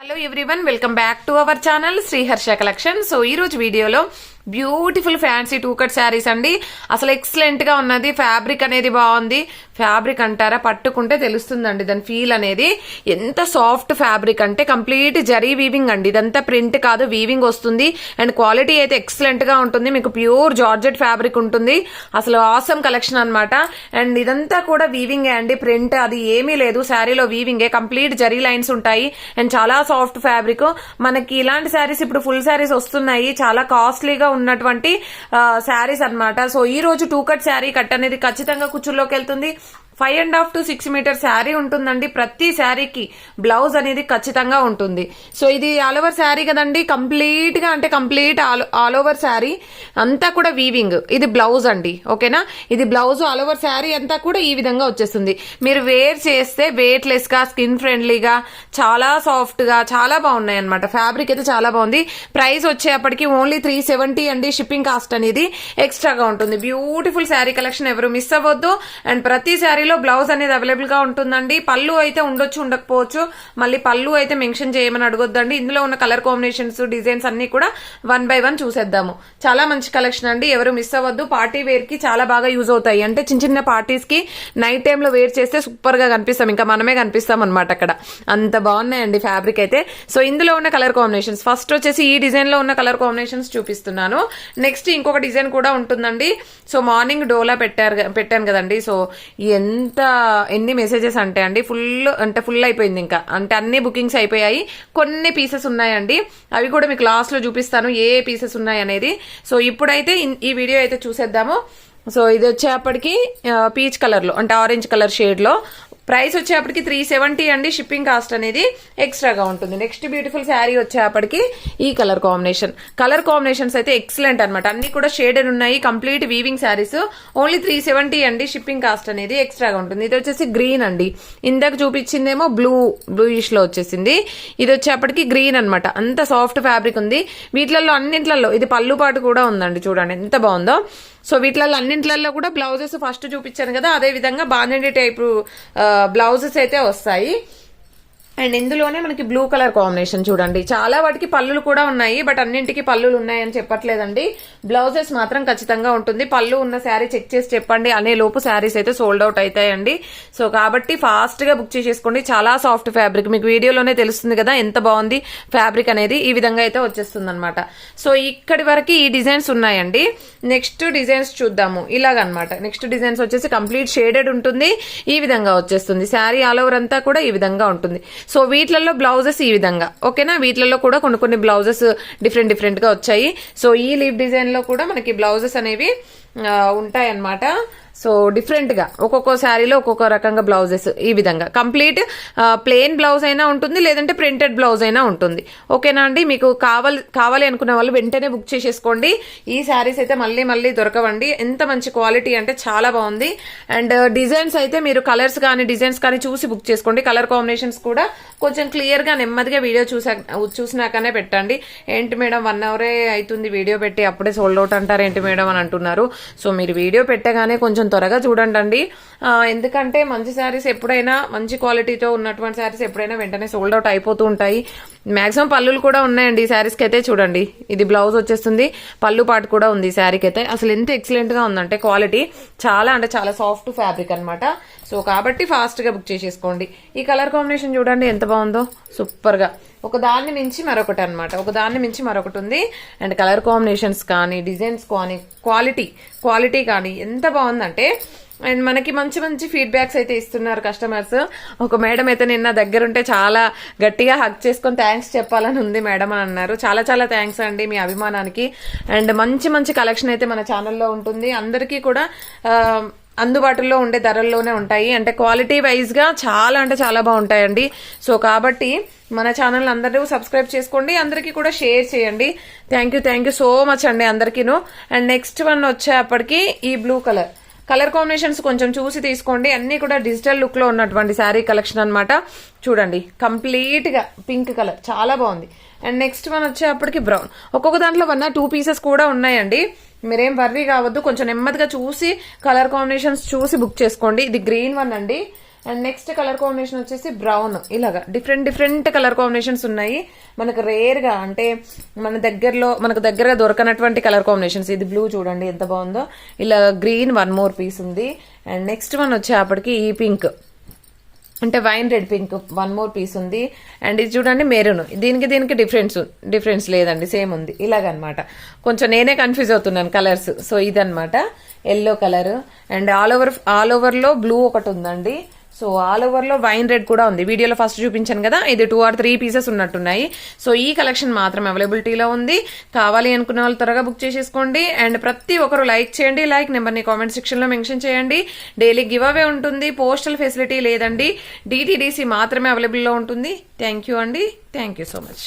Hello everyone, welcome back to our channel Sri Harsha collection. So ఈ రోజు వీడియోలో beautiful fancy two cut saris అండి. అసలు ఎక్సలెంట్ గా ఉన్నది. ఫ్యాబ్రిక్ అనేది బాగుంది. ఫ్యాబ్రిక్ అంటారా, పట్టుకుంటే తెలుస్తుందండి దాని ఫీల్ అనేది. ఎంత సాఫ్ట్ ఫ్యాబ్రిక్ అంటే కంప్లీట్ జరీ వీవింగ్ అండి. ఇదంతా ప్రింట్ కాదు, వీవింగ్ వస్తుంది. అండ్ క్వాలిటీ అయితే ఎక్సలెంట్ గా ఉంటుంది. మీకు ప్యూర్ జార్జెట్ ఫ్యాబ్రిక్ ఉంటుంది. అసలు ఆసమ్ కలెక్షన్ అనమాట. అండ్ ఇదంతా కూడా వీవింగే అండి, ప్రింట్ అది ఏమీ లేదు. శారీలో వీవింగే, కంప్లీట్ జరీ లైన్స్ ఉంటాయి. అండ్ చాలా సాఫ్ట్ ఫ్యాబ్రిక్. మనకి ఇలాంటి శారీస్ ఇప్పుడు ఫుల్ శారీస్ వస్తున్నాయి, చాలా కాస్ట్లీగా ఉన్నటువంటి శారీస్ అన్నమాట. సో ఈ రోజు టూ కట్ శారీ కట్ అనేది ఖచ్చితంగా కుచ్చుల్లోకి వెళ్తుంది. 5.5 to 6 మీటర్ శారీ ఉంటుందండి. ప్రతి శారీకి బ్లౌజ్ అనేది ఖచ్చితంగా ఉంటుంది. సో ఇది ఆల్ ఓవర్ శారీ కదండి, కంప్లీట్ గా అంటే కంప్లీట్ ఆల్ ఓవర్ శారీ అంతా కూడా వీవింగ్. ఇది బ్లౌజ్ అండి, ఓకేనా. ఇది బ్లౌజ్ ఆల్ ఓవర్ శారీ అంతా కూడా ఈ విధంగా వచ్చేస్తుంది. మీరు వేర్ చేస్తే వెయిట్ లెస్ గా, స్కిన్ ఫ్రెండ్లీగా, చాలా సాఫ్ట్ గా, చాలా బాగున్నాయి అనమాట. ఫ్యాబ్రిక్ అయితే చాలా బాగుంది. ప్రైస్ వచ్చేప్పటికి ఓన్లీ 370 అండి. షిప్పింగ్ కాస్ట్ అనేది ఎక్స్ట్రాగా ఉంటుంది. బ్యూటిఫుల్ శారీ కలెక్షన్, ఎవరు మిస్ అవ్వద్దు. అండ్ ప్రతి శారీ బ్లౌజ్ అనేది అవైలబుల్ గా ఉంటుందండి. పళ్ళు అయితే ఉండొచ్చు, ఉండకపోవచ్చు. మళ్ళీ పళ్ళు అయితే మెన్షన్ చేయమని అడగొద్దండి. ఇందులో ఉన్న కలర్ కాంబినేషన్స్, డిజైన్స్ అన్ని కూడా 1 by 1 చూసేద్దాము. చాలా మంచి కలెక్షన్ అండి, ఎవరు మిస్ అవ్వద్దు. పార్టీ వేర్ కి చాలా బాగా యూజ్ అవుతాయి. అంటే చిన్న చిన్న పార్టీస్ కి నైట్ టైమ్ లో వేర్ చేస్తే సూపర్ గా కనిపిస్తాం. ఇంకా మనమే కనిపిస్తాం అనమాట అక్కడ. అంత బాగున్నాయండి ఫ్యాబ్రిక్ అయితే. సో ఇందులో ఉన్న కలర్ కాంబినేషన్స్, ఫస్ట్ వచ్చేసి ఈ డిజైన్ లో ఉన్న కలర్ కాంబినేషన్స్ చూపిస్తున్నాను. నెక్స్ట్ ఇంకొక డిజైన్ కూడా ఉంటుందండి. సో మార్నింగ్ డోలా పెట్టాను కదండి. సో ఎన్ని మెసేజెస్ అంటే అండి, ఫుల్ అయిపోయింది. ఇంకా అంటే అన్ని బుకింగ్స్ అయిపోయాయి. కొన్ని పీసెస్ ఉన్నాయండి, అవి కూడా మీకు లాస్ట్ లో చూపిస్తాను ఏ పీసెస్ ఉన్నాయి అనేది. సో ఇప్పుడైతే ఈ వీడియో అయితే చూసేద్దాము. సో ఇది వచ్చేప్పటికి పీచ్ కలర్ లో, అంటే ఆరెంజ్ కలర్ షేడ్ లో. ప్రైస్ వచ్చేప్పటికి 370 అండి. షిప్పింగ్ కాస్ట్ అనేది ఎక్స్ట్రాగా ఉంటుంది. నెక్స్ట్ బ్యూటిఫుల్ శారీ వచ్చేప్పటికి ఈ కలర్ కాంబినేషన్స్ అయితే ఎక్సలెంట్ అనమాట. అన్ని కూడా షేడెడ్ ఉన్నాయి, కంప్లీట్ వీవింగ్ శారీస్. ఓన్లీ 370 అండి. షిప్పింగ్ కాస్ట్ అనేది ఎక్స్ట్రాగా ఉంటుంది. ఇది వచ్చేసి గ్రీన్ అండి. ఇందాక చూపించిందేమో బ్లూయిష్ లో వచ్చేసింది. ఇది వచ్చేప్పటికి గ్రీన్ అనమాట. అంత సాఫ్ట్ ఫ్యాబ్రిక్ ఉంది. వీటిలలో అన్నింట్లలో ఇది పళ్ళు పాటు కూడా ఉందండి. చూడండి ఎంత బాగుందో. సో వీటిలలో అన్నింట్లలో కూడా బ్లౌజెస్ ఫస్ట్ చూపించాను కదా, అదే విధంగా బాండెండి టైప్ బ్లౌజెస్ అయితే వస్తాయి. అండ్ ఇందులోనే మనకి బ్లూ కలర్ కాంబినేషన్ చూడండి. చాలా వాటికి పళ్ళులు కూడా ఉన్నాయి, బట్ అన్నింటికి పళ్ళులు ఉన్నాయని చెప్పట్లేదండి. బ్లౌజెస్ మాత్రం ఖచ్చితంగా ఉంటుంది. పళ్ళు ఉన్న శారీ చెక్ చేసి చెప్పండి అనే లోపు శారీస్ అయితే సోల్డ్ అవుట్ అవుతాయండి. సో కాబట్టి ఫాస్ట్ గా బుక్ చేసేసుకోండి. చాలా సాఫ్ట్ ఫ్యాబ్రిక్, మీకు వీడియోలోనే తెలుస్తుంది కదా ఎంత బాగుంది ఫ్యాబ్రిక్ అనేది. ఈ విధంగా అయితే వచ్చేస్తుంది అనమాట. సో ఇక్కడి వరకు ఈ డిజైన్స్ ఉన్నాయండి. నెక్స్ట్ డిజైన్స్ చూద్దాము. ఇలాగనమాట. నెక్స్ట్ డిజైన్స్ వచ్చేసి కంప్లీట్ షేడెడ్ ఉంటుంది. ఈ విధంగా వచ్చేస్తుంది. శారీ ఆల్ ఓవర్ అంతా కూడా ఈ విధంగా ఉంటుంది. సో వీటిలలో బ్లౌజెస్ ఈ విధంగా, ఓకేనా. వీటిలలో కూడా కొన్ని బ్లౌజెస్ డిఫరెంట్ గా వచ్చాయి. సో ఈ లీవ్ డిజైన్ లో కూడా మనకి బ్లౌజెస్ అనేవి ఉంటాయి అన్నమాట. సో డిఫరెంట్ గా ఒక్కొక్క శారీలో ఒక్కొక్క రకంగా బ్లౌజెస్ ఈ విధంగా. కంప్లీట్ ప్లెయిన్ బ్లౌజ్ అయినా ఉంటుంది, లేదంటే ప్రింటెడ్ బ్లౌజ్ అయినా ఉంటుంది. ఓకేనా అండి. మీకు కావాలి అనుకున్న వాళ్ళు వెంటనే బుక్ చేసేసుకోండి. ఈ శారీస్ అయితే మళ్ళీ దొరకవండి. ఎంత మంచి క్వాలిటీ అంటే చాలా బాగుంది. అండ్ డిజైన్స్ అయితే మీరు కలర్స్ కానీ డిజైన్స్ కానీ చూసి బుక్ చేసుకోండి. కలర్ కాంబినేషన్స్ కూడా కొంచెం క్లియర్ గా నెమ్మదిగా వీడియో చూసినాకనే పెట్టండి. ఏంటి మేడం 1 hour అవుతుంది వీడియో పెట్టి, అప్పుడే సోల్డ్ అవుట్ అంటారు ఏంటి మేడం అని అంటున్నారు. సో మీరు వీడియో పెట్టగానే కొంచెం త్వరగా చూడండి. ఎందుకంటే మంచి శారీస్ ఎప్పుడైనా, మంచి క్వాలిటీతో ఉన్నటువంటి శారీస్ ఎప్పుడైనా వెంటనే సోల్డ్ అవుట్ అయిపోతూ ఉంటాయి. మాక్సిమం పళ్ళులు కూడా ఉన్నాయండి ఈ శారీస్కి అయితే. చూడండి ఇది బ్లౌజ్ వచ్చేస్తుంది, పళ్ళు పాటు కూడా ఉంది ఈ శారీకి అయితే. అసలు ఎంత ఎక్సలెంట్ గా ఉందంటే క్వాలిటీ, చాలా అంటే చాలా సాఫ్ట్ ఫ్యాబ్రిక్ అనమాట. సో కాబట్టి ఫాస్ట్ గా బుక్ చేసేసుకోండి. ఈ కలర్ కాంబినేషన్ చూడండి ఎంత బాగుందో, సూపర్ గా. ఒకదాన్ని మించి మరొకటి అనమాట, ఒకదాన్ని మించి మరొకటి ఉంది. అండ్ కలర్ కాంబినేషన్స్ కానీ డిజైన్స్ కానీ క్వాలిటీ కానీ ఎంత బాగుందంటే. అండ్ మనకి మంచి ఫీడ్బ్యాక్స్ అయితే ఇస్తున్నారు కస్టమర్స్. ఒక మేడం అయితే నిన్న దగ్గరుంటే చాలా గట్టిగా హక్ చేసుకొని థ్యాంక్స్ చెప్పాలని ఉంది మేడం అని అన్నారు. చాలా థ్యాంక్స్ అండి మీ అభిమానానికి. అండ్ మంచి కలెక్షన్ అయితే మన ఛానల్లో ఉంటుంది. అందరికీ కూడా అందుబాటులో ఉండే ధరల్లోనే ఉంటాయి. అంటే క్వాలిటీ వైజ్ గా చాలా అంటే చాలా బాగుంటాయండి. సో కాబట్టి మన ఛానల్ అందరూ సబ్స్క్రైబ్ చేసుకోండి, అందరికీ కూడా షేర్ చేయండి. థ్యాంక్ యూ సో మచ్ అండి అందరికీను. అండ్ నెక్స్ట్ వన్ వచ్చేప్పటికి ఈ బ్లూ కలర్ కాంబినేషన్స్ కొంచెం చూసి తీసుకోండి. అన్ని కూడా డిజిటల్ లుక్ లో ఉన్నటువంటి శారీ కలెక్షన్ అనమాట. చూడండి కంప్లీట్ గా పింక్ కలర్ చాలా బాగుంది. అండ్ నెక్స్ట్ వన్ వచ్చేప్పటికి బ్రౌన్. ఒక్కొక్క దాంట్లో 1 or 2 పీసెస్ కూడా ఉన్నాయండి. మీరేం వర్రీ కావద్దు, కొంచెం నెమ్మదిగా చూసి కలర్ కాంబినేషన్స్ చూసి బుక్ చేసుకోండి. ఇది గ్రీన్ వన్ అండి. అండ్ నెక్స్ట్ కలర్ కాంబినేషన్ వచ్చేసి బ్రౌన్. ఇలాగా డిఫరెంట్ కలర్ కాంబినేషన్స్ ఉన్నాయి మనకు రేర్ గా, అంటే మనకు దగ్గరగా దొరకనటువంటి కలర్ కాంబినేషన్స్. ఇది బ్లూ చూడండి ఎంత బాగుందో. ఇలా గ్రీన్ 1 మోర్ పీస్ ఉంది. అండ్ నెక్స్ట్ వన్ వచ్చేప్పటికి ఈ పింక్, అంటే wine red pink 1 more piece ఉంది. అండ్ ఇది చూడండి మెరూన్. దీనికి డిఫరెన్స్ లేదండి, సేమ్ ఉంది. ఇలాగనమాట కొంచెం నేనే కన్ఫ్యూజ్ అవుతున్నాను కలర్స్. సో ఇదనమాట yellow colour. And all over లో బ్లూ ఒకటి ఉందండి. సో ఆల్ ఓవర్ లో వైన్ రెడ్ కూడా ఉంది. వీడియోలో ఫస్ట్ చూపించాను కదా, ఇది 2 or 3 పీసెస్ ఉన్నట్టున్నాయి. సో ఈ కలెక్షన్ మాత్రం అవైలబిలిటీలో ఉంది. కావాలి అనుకున్న వాళ్ళు త్వరగా బుక్ చేసేసుకోండి. అండ్ ప్రతి ఒక్కరు లైక్ చేయండి. లైక్ నెంబర్ని కామెంట్ సెక్షన్ లో మెన్షన్ చేయండి. డైలీ గివ్ అవే ఉంటుంది. పోస్టల్ ఫెసిలిటీ లేదండి, DTDC మాత్రమే అవైలబుల్లో ఉంటుంది. థ్యాంక్ యూ అండి. Thank you so much.